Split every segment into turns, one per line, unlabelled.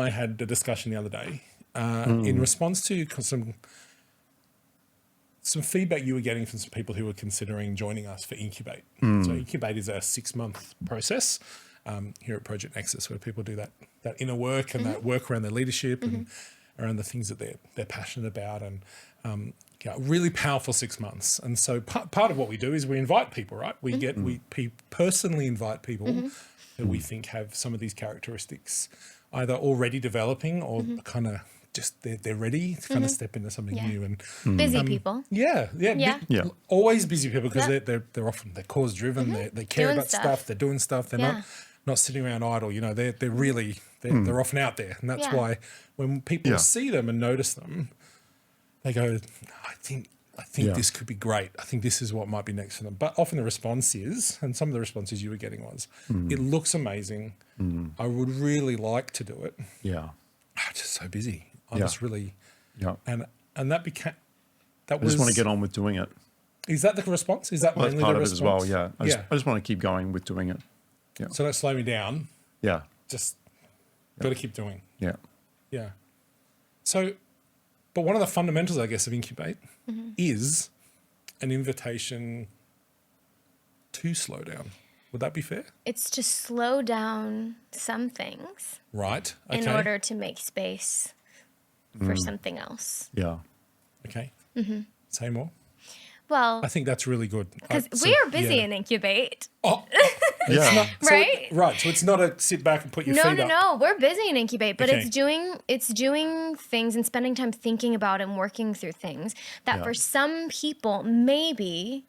I had a discussion the other day in response to some feedback you were getting from some people who were considering joining us for Incubate. So Incubate is a 6-month process here at Project Nexus, where people do that inner work and that work around their leadership and around the things that they're passionate about, and really powerful 6 months. And so part of what we do is we invite people, right? We personally invite people that we think have some of these characteristics either already developing or kind of just they're ready to kind of step into something new. And
busy people.
Always busy people, because they're often cause driven. They care
Doing
about stuff. They're doing stuff. They're not sitting around idle. You know, they're really they're often out there, and that's why when people see them and notice them, they go, I think this could be great. I think this is what might be next for them. But often the response is, and some of the responses you were getting was, it looks amazing. I would really like to do it.
Yeah.
I'm just so busy. I just really, and that became,
I just want to get on with doing it.
Is that the response? Is that mainly
part
the
of
response?
it as well? Yeah. I just want to keep going with doing it. Yeah.
So don't slow me down.
Yeah.
Just got to keep doing.
Yeah.
Yeah. So, but one of the fundamentals, I guess, of Incubate is an invitation to slow down. Would that be fair?
It's to slow down some things.
Right. Okay.
In order to make space for something else.
Yeah.
Okay. Say more.
Well,
I think that's really good.
Because we are busy in Incubate.
Oh,
Yeah.
Right?
So it's not a sit back and put your feet up.
No. We're busy in Incubate, but
Okay.
it's doing things and spending time thinking about and working through things that for some people maybe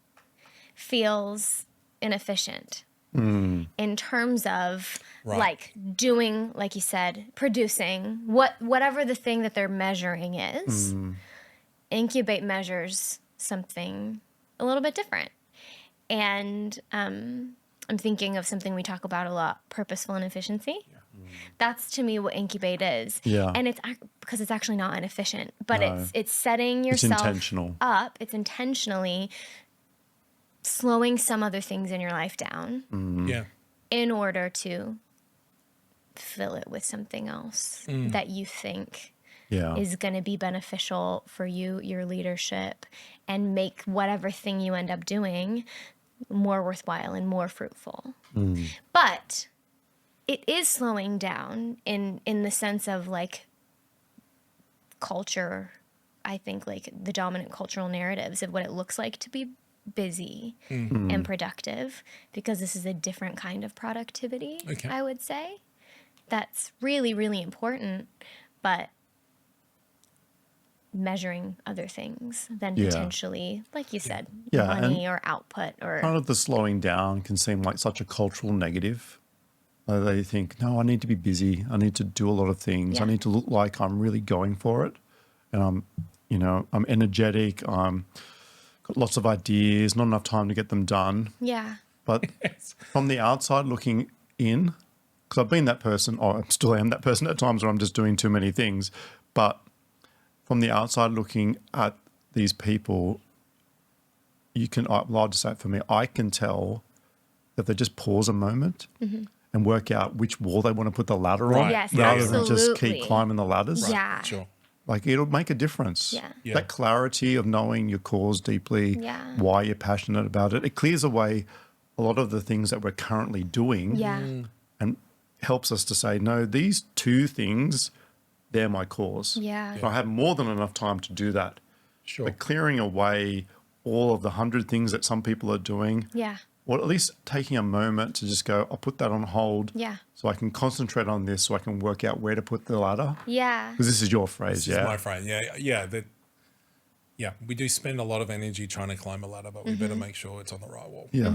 feels inefficient. In terms of like doing, like you said, producing whatever the thing that they're measuring is. Incubate measures something a little bit different. And I'm thinking of something we talk about a lot, purposeful inefficiency. That's to me what Incubate is.
Yeah.
And it's because it's actually not inefficient, but it's setting yourself
intentional.
up. It's intentionally slowing some other things in your life down in order to fill it with something else that you think is going to be beneficial for you, your leadership, and make whatever thing you end up doing more worthwhile and more fruitful. But it is slowing down in the sense of like culture, I think, like the dominant cultural narratives of what it looks like to be busy and productive, because this is a different kind of productivity, I would say. That's really, really important, but measuring other things than potentially, like you said, money or output or...
Part of the slowing down can seem like such a cultural negative. They think, no, I need to be busy. I need to do a lot of things. I need to look like I'm really going for it. And I'm energetic. I'm got lots of ideas, not enough time to get them done.
Yeah.
But from the outside looking in, because I've been that person, or I still am that person at times where I'm just doing too many things. But from the outside looking at these people, I'll just say it for me, I can tell that they just pause a moment and work out which wall they want to put the ladder on,
Yes,
rather than just keep climbing the ladders.
Yeah.
Sure.
Like, it'll make a difference.
Yeah.
That clarity of knowing your cause deeply, why you're passionate about it, it clears away a lot of the things that we're currently doing and helps us to say, no, these two things, they're my cause.
Yeah.
And I have more than enough time to do that.
Sure.
But clearing away all of the 100 ththings that some people are doing, or at least taking a moment to just go, I'll put that on hold so I can concentrate on this, so I can work out where to put the ladder.
Yeah.
Because this is your phrase,
This is my phrase. We do spend a lot of energy trying to climb a ladder, but we better make sure it's on the right wall.
Yeah.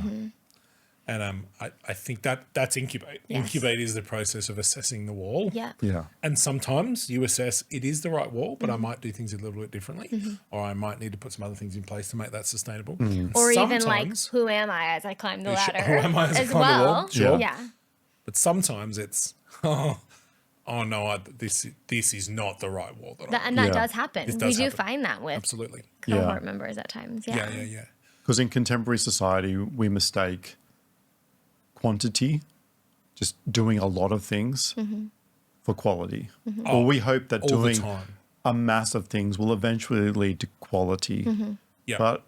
And I think that's Incubate.
Yes.
Incubate is the process of assessing the wall.
Yeah.
Yeah.
And sometimes you assess it is the right wall, but I might do things a little bit differently, or I might need to put some other things in place to make that sustainable.
Or even like, who am I as I climb the ladder?
Who am I as I
as
climb the
well?
wall? Sure.
Yeah.
But sometimes it's, oh no, this is not the right wall.
And that does happen.
This does
we do
happen.
find that with
Absolutely.
cohort members at times. Yeah.
Yeah.
Because in contemporary society, we mistake quantity, just doing a lot of things, for quality. Or we hope that
all the
doing
time.
a mass of things will eventually lead to quality.
Yeah.
But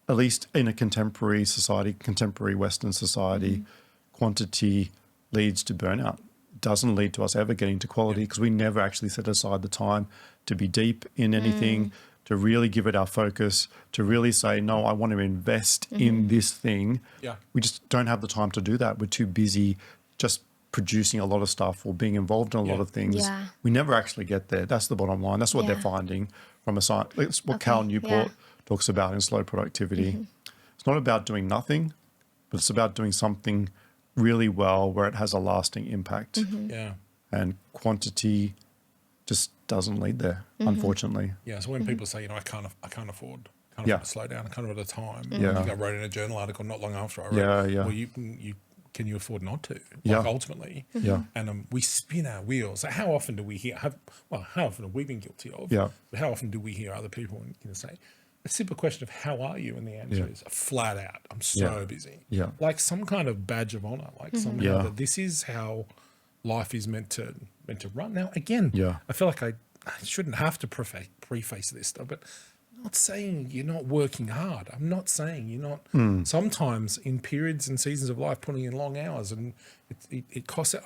at least in a contemporary society, contemporary Western society, quantity leads to burnout. It doesn't lead to us ever getting to quality because we never actually set aside the time to be deep in anything, to really give it our focus, to really say, no, I want to invest in this thing.
Yeah.
We just don't have the time to do that. We're too busy just producing a lot of stuff or being involved in a lot of things.
Yeah.
We never actually get there. That's the bottom line. That's what they're
Yeah.
finding from a science. It's what Cal Newport talks about in Slow Productivity. It's not about doing nothing, but it's about doing something really well where it has a lasting impact.
Yeah.
And quantity just doesn't lead there, unfortunately.
Yeah. So when people say, I can't afford
Yeah.
to slow down, I can't afford the time.
Yeah.
I think I wrote in a journal article not long after I wrote,
Yeah.
well, you can you afford not to?
Yeah.
Ultimately.
Yeah.
And we spin our wheels. So how often do we hear, how often have we been guilty of?
Yeah.
But how often do we hear other people say, a simple question of how are you? And the answer is flat out, I'm so busy.
Yeah.
Like some kind of badge of honor, like somehow that this is how life is meant to run. Now, again, I feel like I shouldn't have to preface this stuff, but I'm not saying you're not working hard. I'm not saying you're not sometimes in periods and seasons of life putting in long hours and it costs it.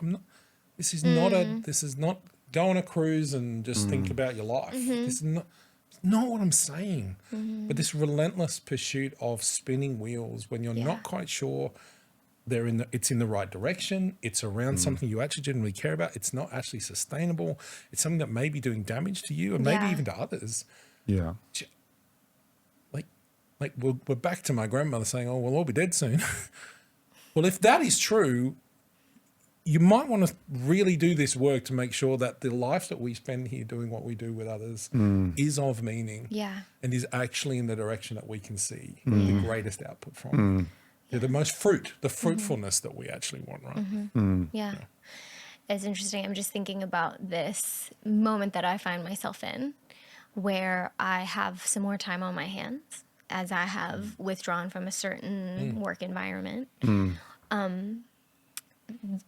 This is not go on a cruise and just think about your life. This is not what I'm saying. But this relentless pursuit of spinning wheels when you're not quite sure it's in the right direction. It's around something you actually genuinely care about. It's not actually sustainable. It's something that may be doing damage to you and maybe even to others.
Yeah.
Like we're back to my grandmother saying, "Oh, we'll all be dead soon." Well, if that is true, you might want to really do this work to make sure that the life that we spend here doing what we do with others is of meaning and is actually in the direction that we can see the greatest output from. The most the fruitfulness that we actually want, right?
Yeah. It's interesting. I'm just thinking about this moment that I find myself in where I have some more time on my hands as I have withdrawn from a certain work environment. Oh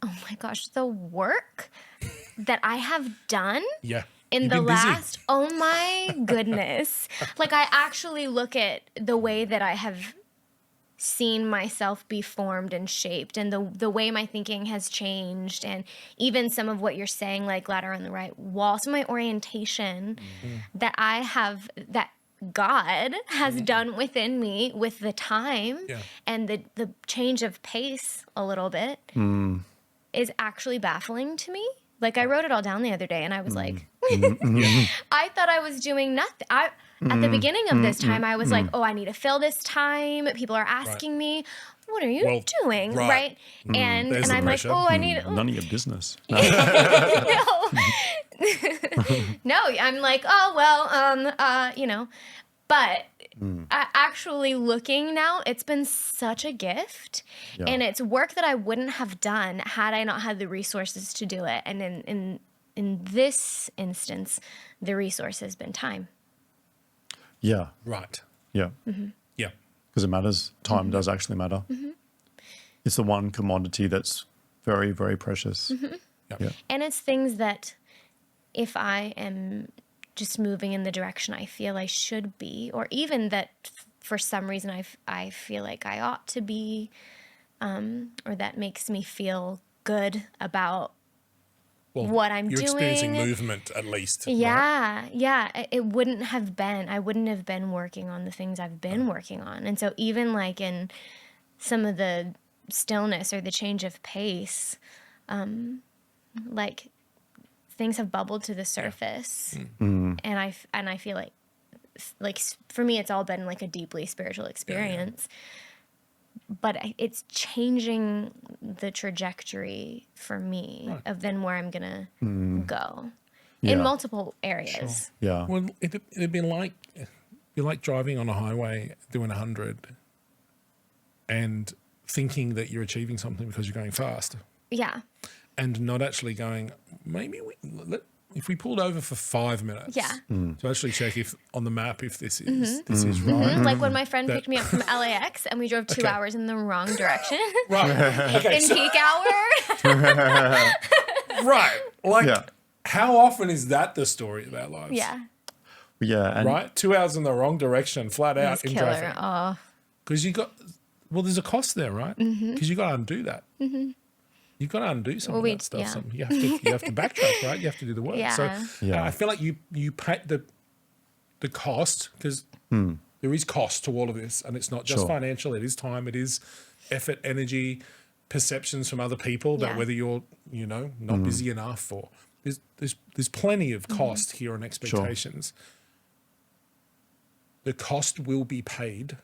my gosh, the work that I have done in the last, oh my goodness. Like I actually look at the way that I have seen myself be formed and shaped and the way my thinking has changed and even some of what you're saying, like ladder on the right wall, some of my orientation that I have, that God has done within me with the time and the change of pace a little bit is actually baffling to me. Like I wrote it all down the other day and I was like, I thought I was doing nothing. At the beginning of this time, I was like, oh, I need to fill this time. People are asking me, what are you doing? Right. And I'm like, oh, I need
none of your business.
No. No, I'm like, oh, well, but actually looking now, it's been such a gift and it's work that I wouldn't have done had I not had the resources to do it. And in this instance, the resource has been time.
Yeah.
Right.
Yeah.
Yeah.
Because it matters. Time does actually matter. It's the one commodity that's very, very precious.
Yeah.
And it's things that if I am just moving in the direction I feel I should be, or even that for some reason I feel like I ought to be, or that makes me feel good about what I'm
you're
doing.
Experiencing movement at least.
Yeah,
right?
yeah. I wouldn't have been working on the things I've been working on. And so even like in some of the stillness or the change of pace, like things have bubbled to the surface. And I feel like for me, it's all been like a deeply spiritual experience. But it's changing the trajectory for me of then where I'm going to go in multiple areas.
Yeah.
Well, it'd be like you're like driving on a highway doing 100 and thinking that you're achieving something because you're going fast.
Yeah.
And not actually going, maybe if we pulled over for 5 minutes to actually check if on the map if this is right.
Like when my friend picked me up from LAX and we drove 2 hours in the wrong direction.
Right. Okay,
in peak hour.
Right. Like,
Yeah.
how often is that the story of our lives?
Yeah.
Yeah. And
Right? 2 hours in the wrong direction, flat
That's
out in
killer.
traffic.
Oh.
Because there's a cost there, right? Because you got to undo that. You've got to undo some of that stuff.
yeah.
Some, you have to backtrack, right? You have to do the work.
Yeah.
So
Yeah.
I feel like you pay the cost, because there is cost to all of this, and it's not just
Sure.
financial. It is time. It is effort, energy, perceptions from other people about
Yeah.
whether you're not busy enough, or there's plenty of cost here and expectations. The cost will be paid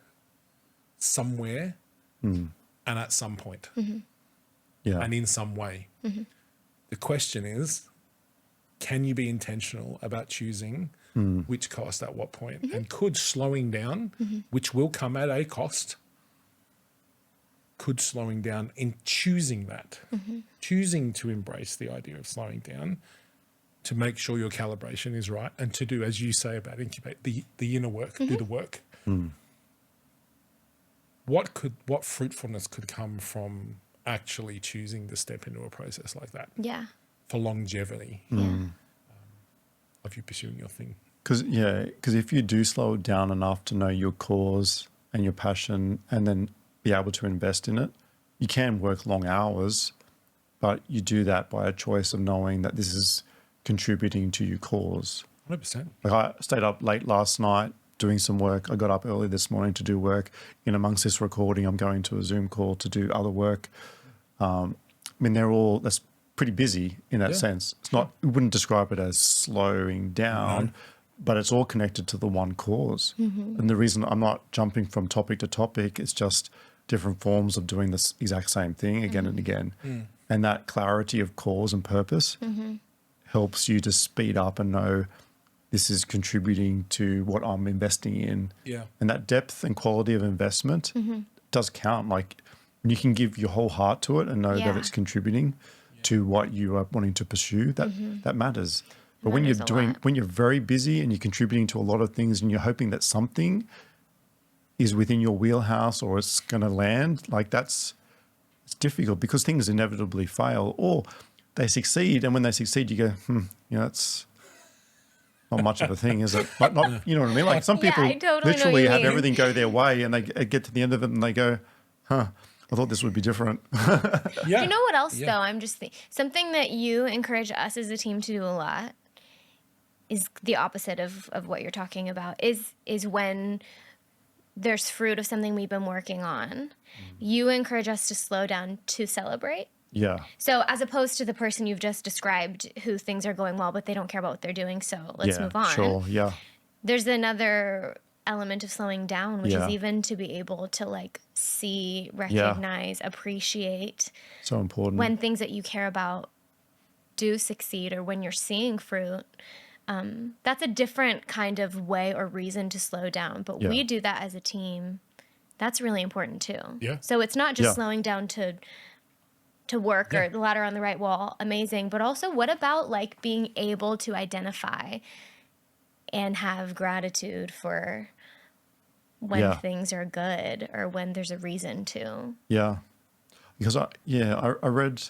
somewhere and at some point
yeah.
and in some way. The question is, can you be intentional about choosing which cost at what point? And could slowing down, which will come at a cost, could slowing down in choosing that, choosing to embrace the idea of slowing down, to make sure your calibration is right, and to do, as you say about incubate, the inner work, do the work. What fruitfulness could come from actually choosing to step into a process like that
Yeah.
for longevity
Yeah.
of you pursuing your thing?
Because if you do slow it down enough to know your cause and your passion, and then be able to invest in it, you can work long hours, but you do that by a choice of knowing that this is contributing to your cause.
100%.
Like, I stayed up late last night doing some work. I got up early this morning to do work. In amongst this recording, I'm going to a Zoom call to do other work. I mean, that's pretty busy in that sense. It's not, we wouldn't describe it as slowing down, but it's all connected to the one cause. And the reason I'm not jumping from topic to topic, it's just different forms of doing this exact same thing again and again. And that clarity of cause and purpose helps you to speed up and know this is contributing to what I'm investing in.
Yeah.
And that depth and quality of investment does count. Like, when you can give your whole heart to it and know that
Yeah.
it's contributing to what you are wanting to pursue, that matters. But when
Matters a lot.
when you're very busy and you're contributing to a lot of things and you're hoping that something is within your wheelhouse or it's going to land, like, it's difficult, because things inevitably fail, or they succeed. And when they succeed, you go, it's not much of a thing, is it? But not, you know what I mean? Like, some
Yeah,
people
I totally know what
literally
you
have
mean.
everything go their way, and they get to the end of it and they go, I thought this would be different.
Yeah.
You know what else,
Yeah.
though? I'm just something that you encourage us as a team to do a lot is the opposite of what you're talking about, is when there's fruit of something we've been working on. You encourage us to slow down to celebrate.
Yeah.
So as opposed to the person you've just described who things are going well, but they don't care about what they're doing, so let's move on.
Sure. Yeah.
There's another element of slowing down, which
Yeah.
is even to be able to like see, recognize, appreciate
So important.
when things that you care about do succeed, or when you're seeing fruit. That's a different kind of way or reason to slow down, but we
Yeah.
do that as a team. That's really important too.
Yeah.
So it's not just
Yeah.
slowing down to work or the ladder on the right wall, amazing, but also what about like being able to identify and have gratitude for when
Yeah.
things are good or when there's a reason to.
Yeah. Because I read,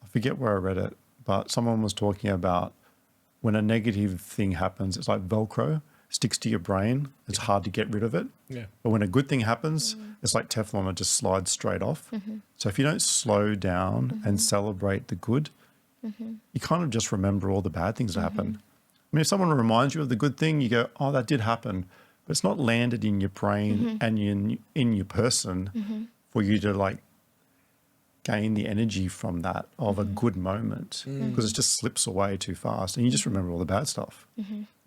I forget where I read it, but someone was talking about when a negative thing happens, it's like Velcro, sticks to your brain. It's hard to get rid of it.
Yeah.
But when a good thing happens, it's like Teflon, it just slides straight off. So if you don't slow down and celebrate the good, you kind of just remember all the bad things that happen. I mean, if someone reminds you of the good thing, you go, oh, that did happen. But it's not landed in your brain and in your person for you to like gain the energy from that of a good moment, because it just slips away too fast and you just remember all the bad stuff.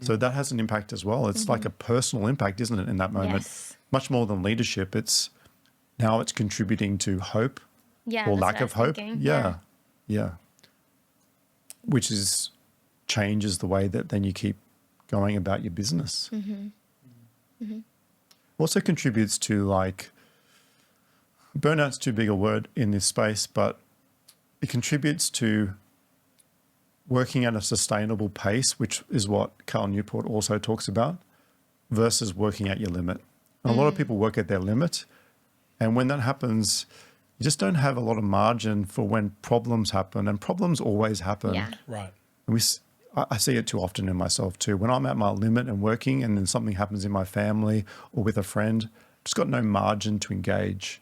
So that has an impact as well. It's like a personal impact, isn't it, in that moment?
Yes.
Much more than leadership. It's contributing to hope
Yeah.
or
that's
lack
what I
of
was
hope.
thinking.
Yeah. Which changes the way that then you keep going about your business. Also contributes to like, burnout's too big a word in this space, but it contributes to working at a sustainable pace, which is what Carl Newport also talks about, versus working at your limit. And a lot of people work at their limit. And when that happens, you just don't have a lot of margin for when problems happen, and problems always happen.
Yeah.
Right.
And I see it too often in myself too. When I'm at my limit and working and then something happens in my family or with a friend, just got no margin to engage.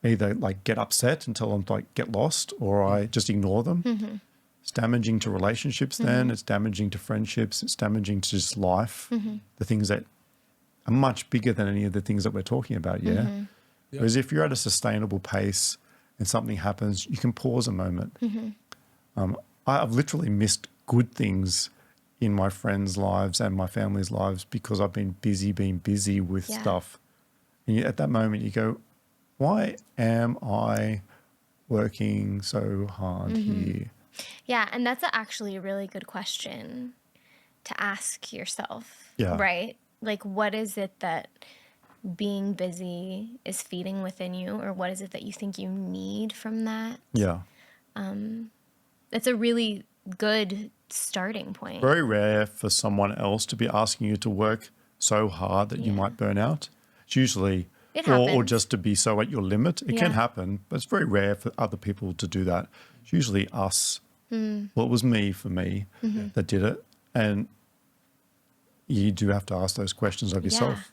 Either like get upset until I'm like get lost, or I just ignore them. It's damaging to relationships then. It's damaging to friendships. It's damaging to just life. The things that are much bigger than any of the things that we're talking about, yeah? Whereas if you're at a sustainable pace and something happens, you can pause a moment. I've literally missed good things in my friends' lives and my family's lives because I've been busy with stuff. And at that moment you go, why am I working so hard here?
Yeah, and that's actually a really good question to ask yourself,
Yeah.
right? Like, what is it that being busy is feeding within you, or what is it that you think you need from that?
Yeah.
That's a really good starting point.
Very rare for someone else to be asking you to work so hard that you might burn out. It's usually,
It
or
happens.
just to be so at your limit. It can
Yeah.
happen, but it's very rare for other people to do that. It's usually us. Well, it was me for me that did it. And you do have to ask those questions of yourself,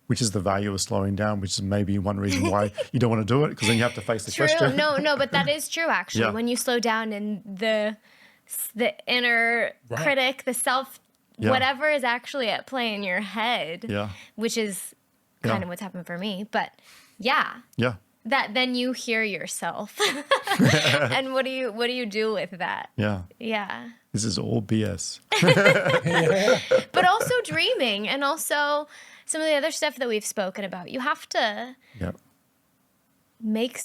which is the value of slowing down, which is maybe one reason why you don't want to do it, because then you have to face the
True.
question.
No, but that is true, actually.
Yeah.
When you slow down and the inner
Right.
critic, the self,
Yeah.
whatever is actually at play in your head,
Yeah.
which is kind of what's happened for me. But yeah,
Yeah.
that then you hear yourself. And what do you do with that?
Yeah.
Yeah.
This is all BS.
But also dreaming, and also some of the other stuff that we've spoken about. You have to
Yeah.
make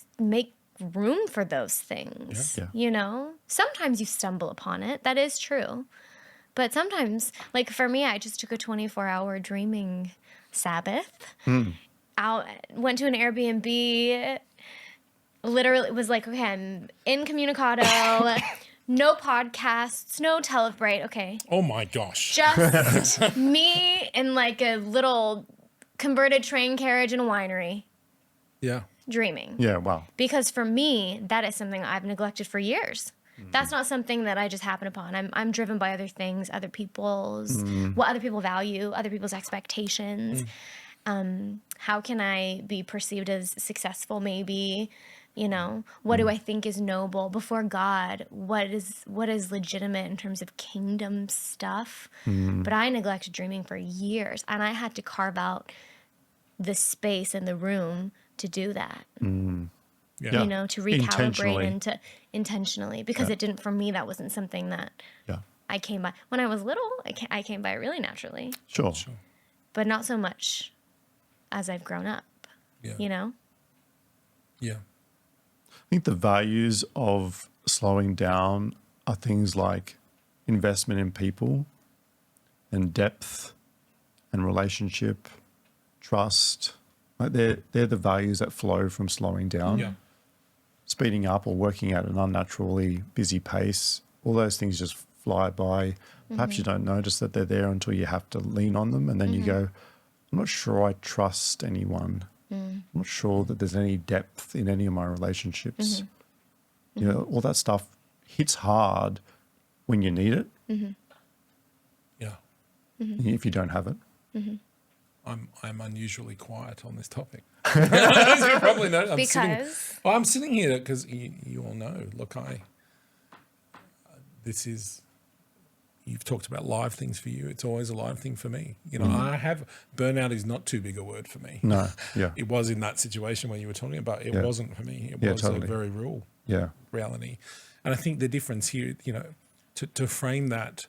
room for those things.
Yeah.
You know, sometimes you stumble upon it. That is true. But sometimes, like for me, I just took a 24-hour dreaming Sabbath. Went to an Airbnb. Literally, it was like, okay, I'm incommunicado. No podcasts, no Telebrite. Okay,
Oh my gosh.
just me in like a little converted train carriage in a winery,
Yeah.
dreaming.
Yeah. Wow.
Because for me, that is something I've neglected for years. That's not something that I just happen upon. I'm driven by other things, other people's, what other people value, other people's expectations. How can I be perceived as successful, maybe? You know, what do I think is noble before God? What is legitimate in terms of kingdom stuff? But I neglected dreaming for years, and I had to carve out the space and the room to do that.
Yeah.
You know, to recalibrate and to intentionally, because it didn't, for me, that wasn't something that
Yeah.
I came by. When I was little, I came by really naturally,
Sure.
but not so much as I've grown up,
Yeah.
you know?
Yeah.
I think the values of slowing down are things like investment in people and depth and relationship, trust. Like they're the values that flow from slowing down.
Yeah.
Speeding up or working at an unnaturally busy pace, all those things just fly by. Perhaps you don't notice that they're there until you have to lean on them, and then you go, I'm not sure I trust anyone. I'm not sure that there's any depth in any of my relationships. You know, all that stuff hits hard when you need it,
Yeah.
if you don't have it.
I'm unusually quiet on this topic. As you probably know, I'm sitting here because you all know. Look, you've talked about live things for you. It's always a live thing for me. You know, burnout is not too big a word for me.
No, yeah.
It was in that situation when you were talking about. It wasn't for me. It was
totally.
a very real
Yeah.
reality. And I think the difference here, you know, to frame that,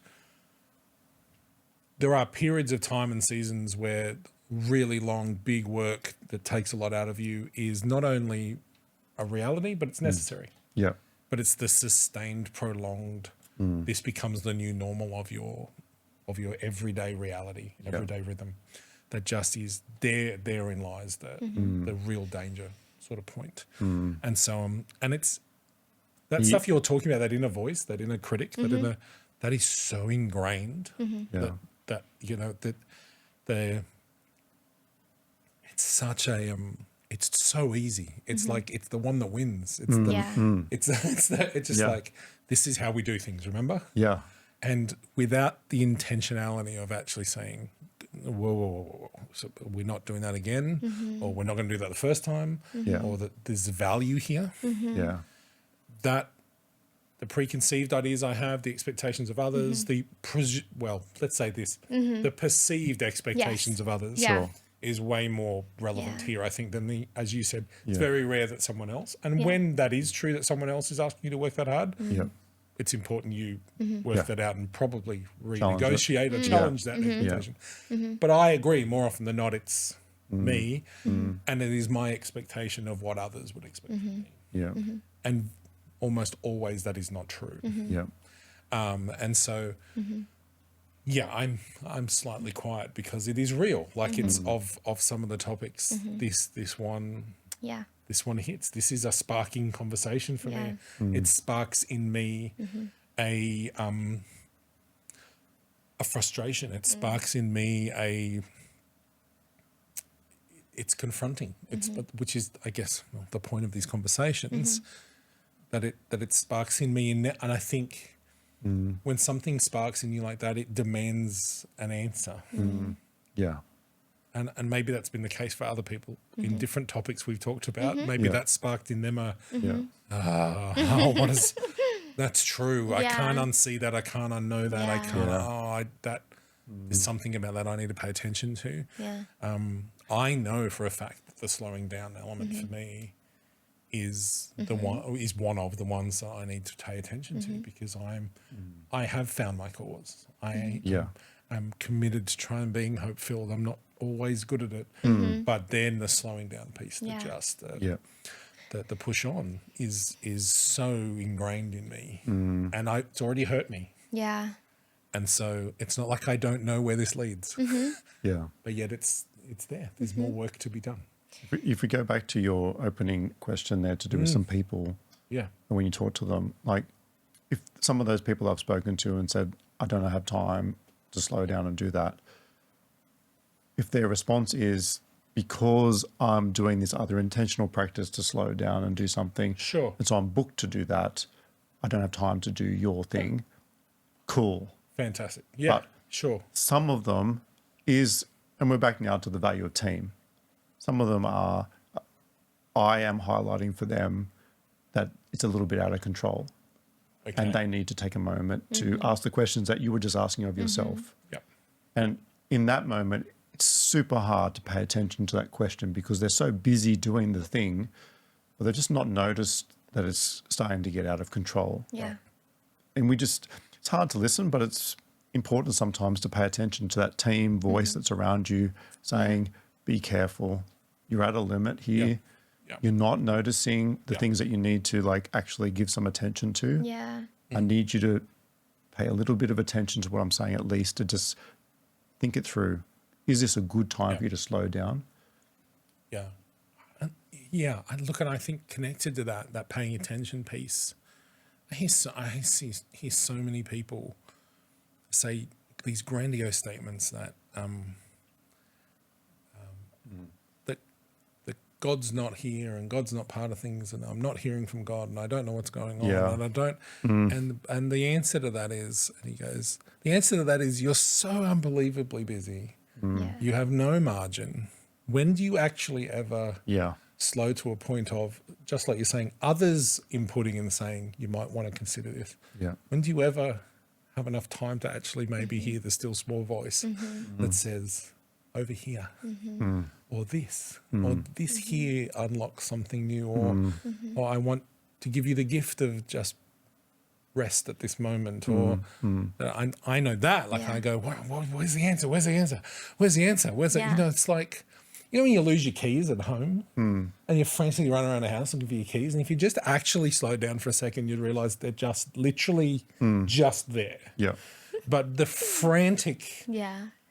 there are periods of time and seasons where really long, big work that takes a lot out of you is not only a reality, but it's necessary.
Yeah.
But it's the sustained, prolonged, this becomes the new normal of your everyday reality, everyday rhythm. That just is therein lies the real danger sort of point. And so and it's that stuff you're talking about, that inner voice, that inner critic, that is so ingrained that you know that it's such a it's so easy. It's like, it's the one that wins. It's it's just like, this is how we do things, remember?
Yeah.
And without the intentionality of actually saying, whoa, so we're not doing that again, or we're not going to do that the first time, or that there's value here.
Yeah.
That the preconceived ideas I have, the expectations of others, let's say this, the perceived expectations of others is way more relevant here, I think, than as you said, it's very rare that someone else. And when that is true, that someone else is asking you to work that hard, it's important you work that out and probably renegotiate or challenge that expectation. But I agree, more often than not, it's me, and it is my expectation of what others would expect from me.
Yeah.
And almost always that is not true.
Yeah.
And so, I'm slightly quiet because it is real. Like it's of some of the topics, this one hits. This is a sparking conversation for me. It sparks in me a frustration. It sparks in me it's confronting. Which is, I guess, the point of these conversations. That it sparks in me, and I think when something sparks in you like that, it demands an answer.
Yeah.
And maybe that's been the case for other people in different topics we've talked about. Maybe that sparked in them that's true. I can't unsee that. I can't unknow that. I can't. That is something about that I need to pay attention to. I know for a fact that the slowing down element for me is one of the ones that I need to pay attention to, because I have found my cause. I'm committed to try and being hope-filled. I'm not always good at it, but then the slowing down piece, the push on is so ingrained in me, and it's already hurt me. Yeah. And so it's not like I don't know where this leads. Yeah. But yet it's there. There's more work to be done.
If we go back to your opening question there to do with some people, and when you talk to them, like if some of those people I've spoken to and said, I don't have time to slow down and do that, if their response is, because I'm doing this other intentional practice to slow down and do something, and so I'm booked to do that, I don't have time to do your thing, cool.
Fantastic. Yeah,
but some of them is, and we're back now to the value of team, some of them are, I am highlighting for them that it's a little bit out of control. And they need to take a moment to ask the questions that you were just asking of yourself. And in that moment, it's super hard to pay attention to that question because they're so busy doing the thing, but they've just not noticed that it's starting to get out of control. And it's hard to listen, but it's important sometimes to pay attention to that team voice that's around you saying, be careful, you're at a limit here. You're not noticing the things that you need to like actually give some attention to. I need you to pay a little bit of attention to what I'm saying, at least to just think it through. Is this a good time for you to slow down?
Look, and I think connected to that paying attention piece, I hear so many people say these grandiose statements that that God's not here and God's not part of things, and I'm not hearing from God and I don't know what's going on and I don't and the answer to that is, and he goes, the answer to that is, you're so unbelievably busy. You have no margin. When do you actually ever slow to a point of, just like you're saying, others inputting and saying you might want to consider this? When do you ever have enough time to actually maybe hear the still small voice that says, over here, or this here unlocks something new, or I want to give you the gift of just rest at this moment, or I know that, like I go, where's the answer? Where's the answer? Where's the answer? Where's it? You know, it's like, you know, when you lose your keys at home and you're frantically running around the house looking for your keys, and if you just actually slow down for a second, you'd realize they're just literally just there. But the frantic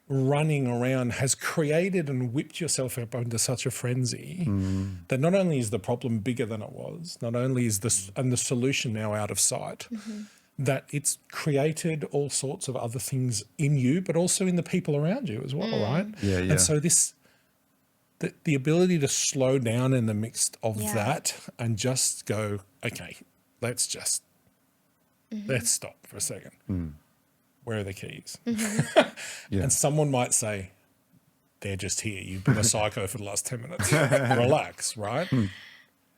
running around has created and whipped yourself up into such a frenzy that not only is the problem bigger than it was, not only is the solution now out of sight, that it's created all sorts of other things in you, but also in the people around you as well, right? And so this the ability to slow down in the midst of
Yeah.
that and just go, okay, let's just let's stop for a second. Where are the keys?
Yeah.
And someone might say, they're just here. You've been a psycho for the last 10 minutes. Relax, right?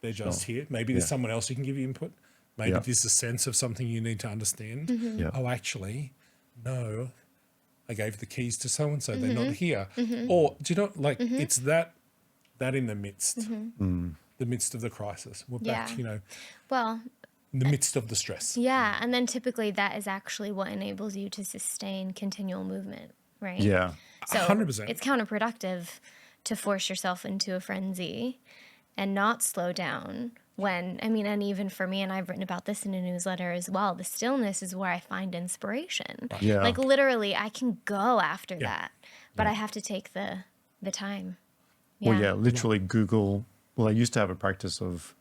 They're just here. Maybe there's someone else who can give you input. Maybe
Yeah.
there's a sense of something you need to understand.
Yeah.
Oh, actually, no, I gave the keys to so-and-so. They're not here. Or, do you know, like, it's that in the midst, the midst of the crisis. We're back,
Yeah.
you know,
Well,
in the midst of the stress.
yeah. And then typically that is actually what enables you to sustain continual movement, right?
Yeah.
So
100%.
it's counterproductive to force yourself into a frenzy and not slow down when, I mean, and even for me, and I've written about this in a newsletter as well, the stillness is where I find inspiration.
Yeah.
Like literally I can go after that, but I have to take the time.
Well, yeah, literally Google. Well, they used to have a practice of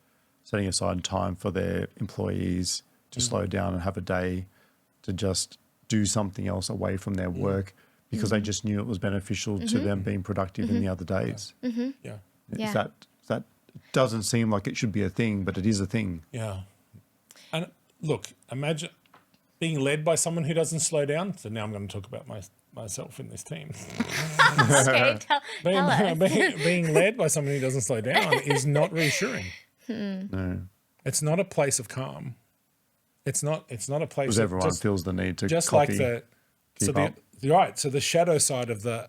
setting aside time for their employees to slow down and have a day to just do something else away from their work because they just knew it was beneficial to them being productive in the other days.
Yeah.
Yeah.
That doesn't seem like it should be a thing, but it is a thing.
Yeah. And look, imagine being led by someone who doesn't slow down. So now I'm going to talk about myself in this team.
Okay, tell us.
Being led by someone who doesn't slow down is not reassuring.
No,
It's not a place of calm. It's not a place
because
of
everyone
just,
feels the need to
just
copy,
like the
keep up.
right. So the shadow side of the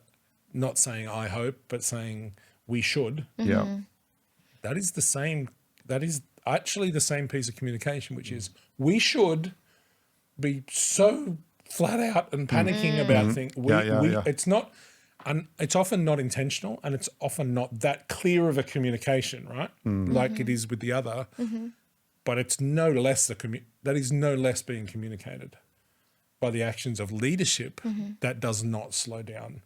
not saying I hope, but saying we should.
Yeah,
That is the same. That is actually the same piece of communication, which is we should be so flat out and panicking about things.
Yeah.
It's not, and it's often not intentional, and it's often not that clear of a communication, right? Like it is with the other, but it's no less that is no less being communicated by the actions of leadership that does not slow down,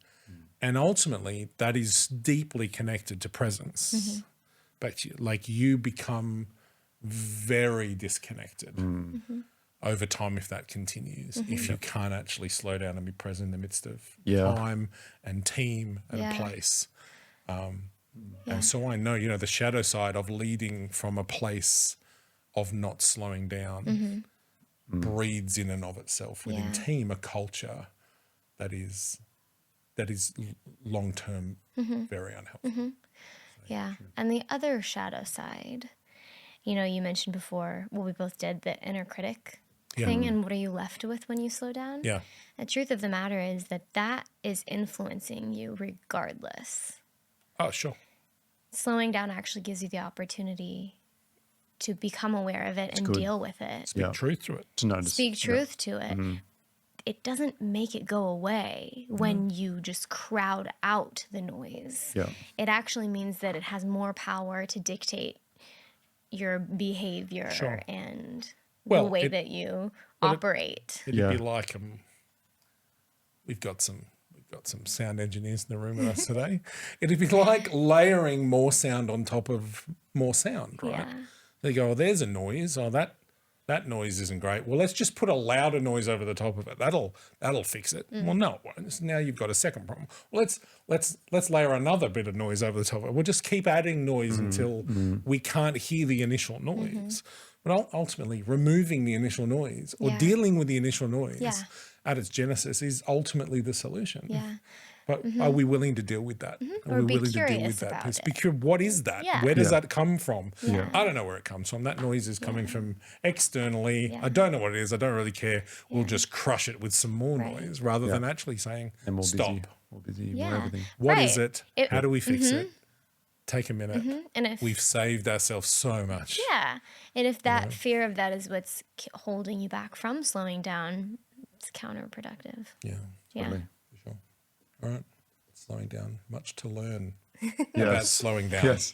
and ultimately that is deeply connected to presence. But you become very disconnected over time if that continues, if you can't actually slow down and be present in the midst of time and team and place. And so I know, the shadow side of leading from a place of not slowing down breeds in and of itself within team a culture that is long-term very unhelpful.
Yeah. And the other shadow side, you mentioned before, well, we both did the inner critic thing. And what are you left with when you slow down?
Yeah.
The truth of the matter is that is influencing you regardless.
Oh, sure.
Slowing down actually gives you the opportunity to become aware of it and deal with it.
Speak truth to it.
to notice.
Speak truth to it. It doesn't make it go away when you just crowd out the noise.
Yeah.
It actually means that it has more power to dictate your behavior and the way that you operate.
It'd be like we've got some sound engineers in the room with us today. It'd be like layering more sound on top of more sound, right?
Yeah.
They go, oh, there's a noise. Oh, that noise isn't great. Well, let's just put a louder noise over the top of it. That'll fix it. Well, no, it won't. So now you've got a second problem. Well, let's layer another bit of noise over the top of it. We'll just keep adding noise until we can't hear the initial noise. But ultimately, removing the initial noise or dealing with the initial noise at its genesis is ultimately the solution.
Yeah.
But are we willing to deal with that? Are
Or
we
be
willing to deal
curious
with that
about
piece?
it.
Be curious, what is that?
Yeah.
Where does that come from?
Yeah.
I don't know where it comes from. That noise is coming from externally. I don't know what it is. I don't really care. We'll just crush it with some more noise rather than actually saying,
And more
stop.
busy, more busy,
Yeah.
more everything.
What is
Right.
it? How do we fix it? Take a minute.
And if
We've saved ourselves so much.
and if that fear of that is what's holding you back from slowing down, it's counterproductive.
Yeah,
Yeah.
Totally.
for sure. All right. Slowing down. Much to learn about
Yes.
slowing down.
Yes.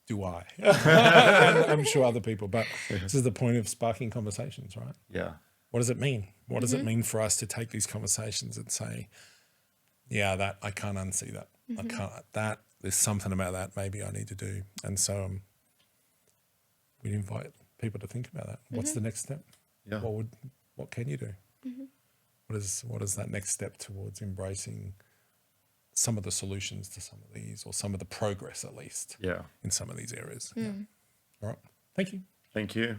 Do I? And I'm sure other people, but this is the point of sparking conversations, right?
Yeah.
What does it mean? What does it mean for us to take these conversations and say, yeah, that I can't unsee that. I can't, that there's something about that maybe I need to do. And so we invite people to think about that. What's the next step?
Yeah.
What can you do? What is that next step towards embracing some of the solutions to some of these, or some of the progress at least
Yeah.
in some of these areas. Yeah. All right. Thank you.
Thank you.